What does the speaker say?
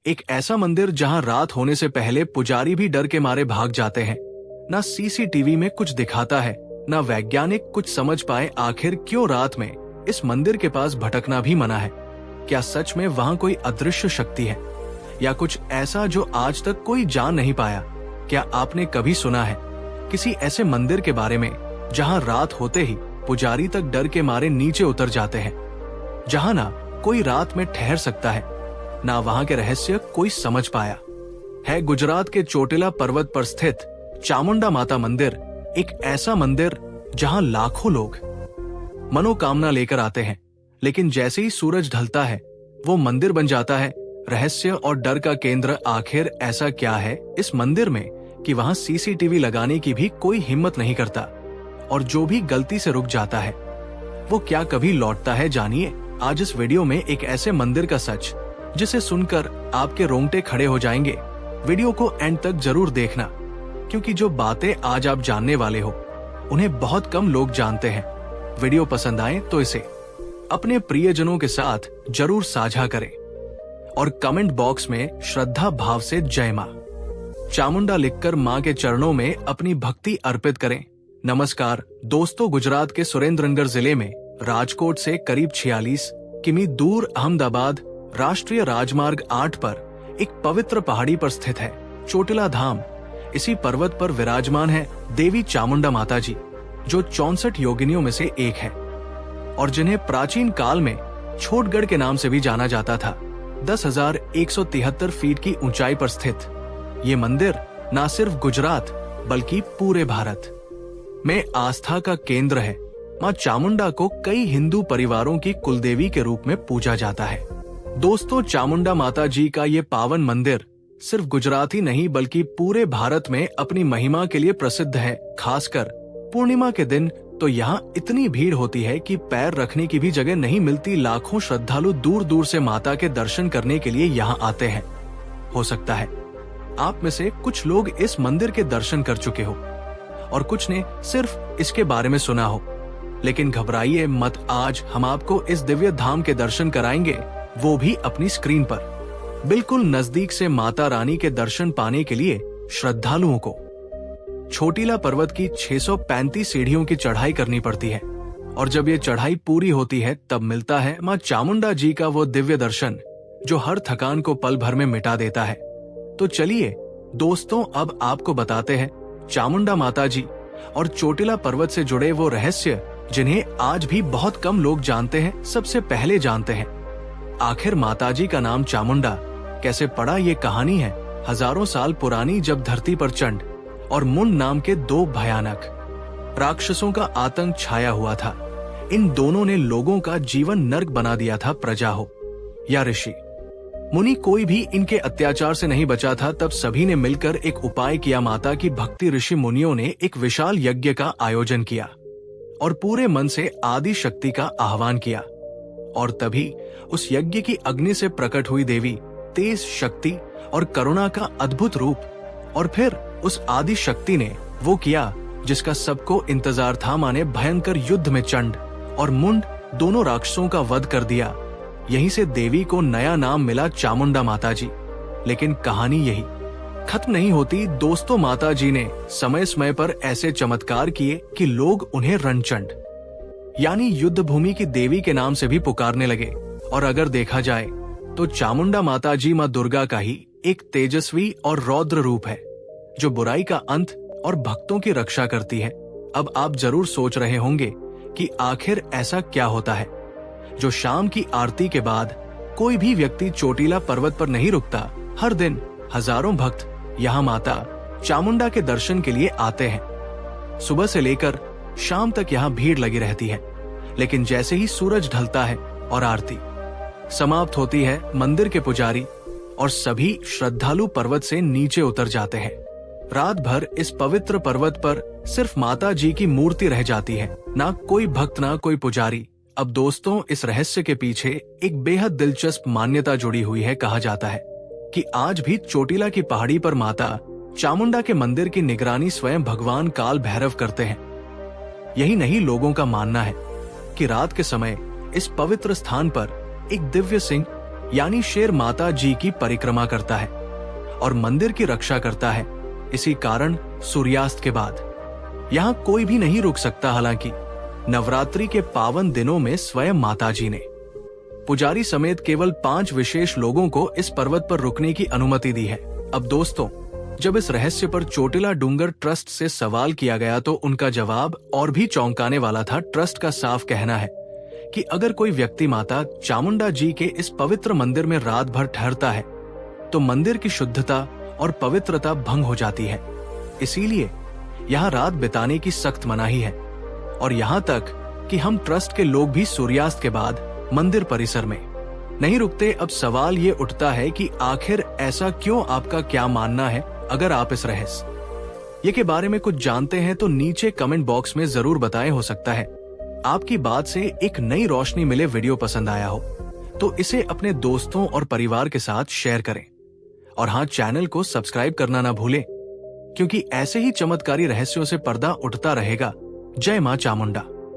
एक ऐसा मंदिर जहां रात होने से पहले पुजारी भी डर के मारे भाग जाते हैं। ना सीसीटीवी में कुछ दिखाता है, ना वैज्ञानिक कुछ समझ पाए आखिर क्यों रात में इस मंदिर के पास भटकना भी मना है। क्या सच में वहां कोई अदृश्य शक्ति है या कुछ ऐसा जो आज तक कोई जान नहीं पाया? क्या आपने कभी सुना है किसी ऐसे मंदिर के बारे में जहां रात होते ही पुजारी तक डर के मारे नीचे उतर जाते हैं, जहां ना कोई रात में ठहर सकता है, ना वहां के रहस्य कोई समझ पाया? है गुजरात के चोटिला पर्वत पर स्थित चामुंडा माता मंदिर एक ऐसा मंदिर जहां लाखों लोग मनोकामना लेकर आते हैं, लेकिन जैसे ही सूरज ढलता है वो मंदिर बन जाता है रहस्य और डर का केंद्र। आखिर ऐसा क्या है इस मंदिर में कि वहां सीसीटीवी लगाने की भी कोई हिम्मत नहीं करता, और जो भी गलती से रुक जाता है वो क्या कभी लौटता है? जानिए आज इस वीडियो में एक ऐसे मंदिर का सच जिसे सुनकर आपके रोंगटे खड़े हो जाएंगे। वीडियो को एंड तक जरूर देखना, क्योंकि जो बातें आज आप जानने वाले हो उन्हें बहुत कम लोग जानते हैं। वीडियो पसंद आए तो इसे अपने प्रियजनों के साथ जरूर साझा करें और कमेंट बॉक्स में श्रद्धा भाव से जय मां चामुंडा लिखकर मां के चरणों में अपनी भक्ति अर्पित करें। नमस्कार दोस्तों, गुजरात के सुरेंद्रनगर जिले में राजकोट से करीब 46 किमी दूर अहमदाबाद राष्ट्रीय राजमार्ग 8 पर एक पवित्र पहाड़ी पर स्थित है चोटिला धाम। इसी पर्वत पर विराजमान है देवी चामुंडा माता जी, जो 64 योगिनियों में से एक है और जिन्हें प्राचीन काल में छोटगढ़ के नाम से भी जाना जाता था। 10,173 फीट की ऊंचाई पर स्थित ये मंदिर न सिर्फ गुजरात बल्कि पूरे भारत में आस्था का केंद्र है। मां चामुंडा को कई हिंदू परिवारों की कुलदेवी के रूप में पूजा जाता है। दोस्तों, चामुंडा माता जी का ये पावन मंदिर सिर्फ गुजरात ही नहीं बल्कि पूरे भारत में अपनी महिमा के लिए प्रसिद्ध है। खासकर पूर्णिमा के दिन तो यहाँ इतनी भीड़ होती है कि पैर रखने की भी जगह नहीं मिलती। लाखों श्रद्धालु दूर दूर से माता के दर्शन करने के लिए यहाँ आते हैं। हो सकता है आप में से कुछ लोग इस मंदिर के दर्शन कर चुके हो और कुछ ने सिर्फ इसके बारे में सुना हो, लेकिन घबराइए मत, आज हम आपको इस दिव्य धाम के दर्शन कराएंगे, वो भी अपनी स्क्रीन पर। बिल्कुल नजदीक से माता रानी के दर्शन पाने के लिए श्रद्धालुओं को चोटिला पर्वत की 635 सीढ़ियों की चढ़ाई करनी पड़ती है, और जब ये चढ़ाई पूरी होती है तब मिलता है मां चामुंडा जी का वो दिव्य दर्शन जो हर थकान को पल भर में मिटा देता है। तो चलिए दोस्तों, अब आपको बताते हैं चामुंडा माता जी और चोटिला पर्वत से जुड़े वो रहस्य जिन्हें आज भी बहुत कम लोग जानते हैं। सबसे पहले जानते हैं आखिर माताजी का नाम चामुंडा कैसे पड़ा। ये कहानी है हजारों साल पुरानी, जब धरती पर चंड और मुंड नाम के दो भयानक राक्षसों का आतंक छाया हुआ था। इन दोनों ने लोगों का जीवन नर्क बना दिया था। प्रजा हो या ऋषि मुनि, कोई भी इनके अत्याचार से नहीं बचा था। तब सभी ने मिलकर एक उपाय किया। माता की भक्ति ऋषि मुनियों ने एक विशाल यज्ञ का आयोजन किया और पूरे मन से आदि शक्ति का आह्वान किया, और तभी उस यज्ञ की अग्नि से प्रकट हुई देवी, तेज शक्ति और करुणा का अद्भुत रूप। और फिर उस आदि शक्ति ने वो किया जिसका सबको इंतजार था। माने भयंकर युद्ध में चंड और मुंड दोनों राक्षसों का वध कर दिया। यहीं से देवी को नया नाम मिला चामुंडा माता जी। लेकिन कहानी यही खत्म नहीं होती दोस्तों। माता जी ने समय समय पर ऐसे चमत्कार किए कि लोग उन्हें रणचंड यानी युद्ध भूमि की देवी के नाम से भी पुकारने लगे। और अगर देखा जाए तो चामुंडा माता जी मां दुर्गा का ही एक तेजस्वी और रौद्र रूप है, जो बुराई का अंत और भक्तों की रक्षा करती है। अब आप जरूर सोच रहे होंगे कि आखिर ऐसा क्या होता है जो शाम की आरती के बाद कोई भी व्यक्ति चोटिला पर्वत पर नहीं रुकता। हर दिन हजारों भक्त यहाँ माता चामुंडा के दर्शन के लिए आते हैं। सुबह से लेकर शाम तक यहाँ भीड़ लगी रहती है, लेकिन जैसे ही सूरज ढलता है और आरती समाप्त होती है, मंदिर के पुजारी और सभी श्रद्धालु पर्वत से नीचे उतर जाते हैं। रात भर इस पवित्र पर्वत पर सिर्फ माता जी की मूर्ति रह जाती है, ना कोई भक्त ना कोई पुजारी। अब दोस्तों, इस रहस्य के पीछे एक बेहद दिलचस्प मान्यता जुड़ी हुई है। कहा जाता है कि आज भी चोटिला की पहाड़ी पर माता चामुंडा के मंदिर की निगरानी स्वयं भगवान काल भैरव करते हैं। यही नहीं, लोगों का मानना है कि रात के समय इस पवित्र स्थान पर एक दिव्य सिंह यानी शेर माता जी की परिक्रमा करता है और मंदिर की रक्षा करता है। इसी कारण सूर्यास्त के बाद यहाँ कोई भी नहीं रुक सकता। हालांकि नवरात्रि के पावन दिनों में स्वयं माता जी ने पुजारी समेत केवल 5 विशेष लोगों को इस पर्वत पर रुकने की अनुमति दी है। अब दोस्तों, जब इस रहस्य पर चोटिला डूंगर ट्रस्ट से सवाल किया गया तो उनका जवाब और भी चौंकाने वाला था। ट्रस्ट का साफ कहना है कि अगर कोई व्यक्ति माता चामुंडा जी के इस पवित्र मंदिर में रात भर ठहरता है तो मंदिर की शुद्धता और पवित्रता भंग हो जाती है। इसीलिए यहाँ रात बिताने की सख्त मनाही है और यहाँ तक कि हम ट्रस्ट के लोग भी सूर्यास्त के बाद मंदिर परिसर में नहीं रुकते। अब सवाल ये उठता है कि आखिर ऐसा क्यों? आपका क्या मानना है? अगर आप इस रहस्य के बारे में कुछ जानते हैं तो नीचे कमेंट बॉक्स में जरूर बताएं। हो सकता है आपकी बात से एक नई रोशनी मिले। वीडियो पसंद आया हो तो इसे अपने दोस्तों और परिवार के साथ शेयर करें और हाँ, चैनल को सब्सक्राइब करना ना भूलें, क्योंकि ऐसे ही चमत्कारी रहस्यों से पर्दा उठता रहेगा। जय मां चामुंडा।